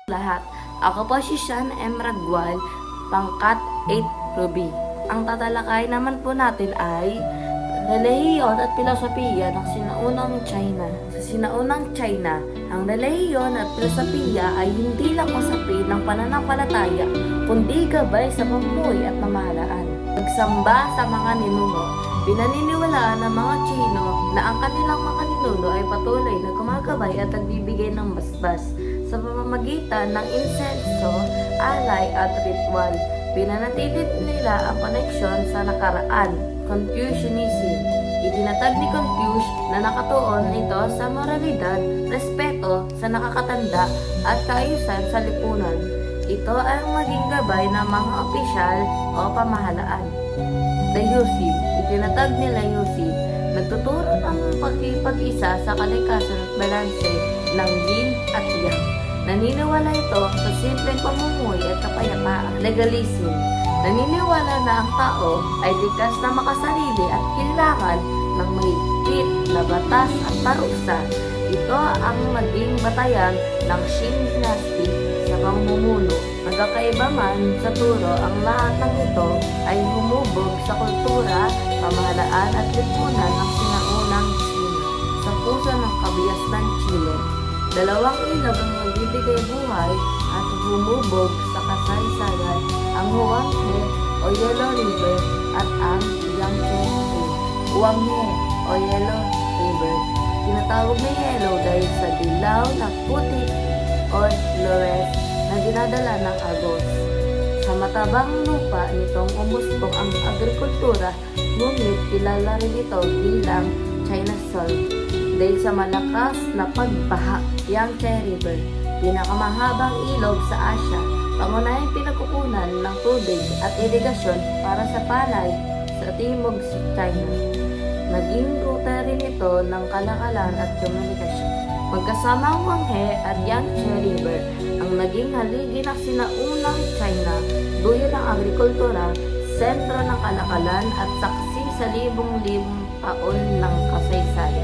Lahat. Ako po si Sean M. Ragwal, pangkat 8 Ruby. Ang tatalakay naman po natin ay relihiyon at filosofiya ng sinaunang China. Sa sinaunang China, ang relihiyon at filosofiya ay hindi lang usapin ng pananampalataya, kundi gabay sa pamumuhay at pamahalaan. Pagsamba sa mga ninuno, pinaniniwalaan ng mga Chino na ang kanilang mga ninuno ay patuloy na gumagabay at nagbibigay ng basbas sa pamamagitan ng insenso, alay at ritual. Pinanatili nila ang koneksyon sa nakaraan. Confucianism. Itinatag ni Confucius na nakatuon ito sa moralidad, respeto sa nakakatanda at kaayusan sa lipunan. Ito ang maging gabay ng mga opisyal o pamahalaan. Laozi. Itinatag ni Laozi, nagtuturo ng pagkipag-isa sa kalikasan at balanse ng yin at yang. Naniniwala ito sa simpleng pamumuhay at kapayapaan. Legalism. Naniniwala na ang tao ay likas na makasarili at kailangan ng mahigpit na batas at parusa. Ito ang maging batayan ng Qing Dynasty sa pamumuno. Magkakaiba man sa turo, ang lahat ng ito ay humubog sa kultura, pamahalaan at lipunan ng sinaunang China. Sa puso ng kabiasnan Chile, dalawang ilog ang nagbibigay buhay at humubog sa kasaysayan, ang Huanghe o Yellow River at ang Yangtze River. Huanghe o Yellow River, tinatawag na yellow dahil sa dilaw na puti o lores na dinadala ng agos. Sa matabang lupa nitong umusbong ang agrikultura, ngunit kilala rin ito bilang China Salt dahil sa malakas na pagbaha. Yangtze River, pinakamahabang ilog sa Asia, pangunahing pinagkukunan ng tubig at irigasyon para sa palay sa timog sa China. Naging ruta rin ito ng kalakalan at komunikasyon. Magkasama ang Huanghe at Yangtze River ang naging haligi ng sinaunang China, dulo ng agrikultura, sentro ng kalakalan at saksi sa libong-libong taon ng kasaysayan.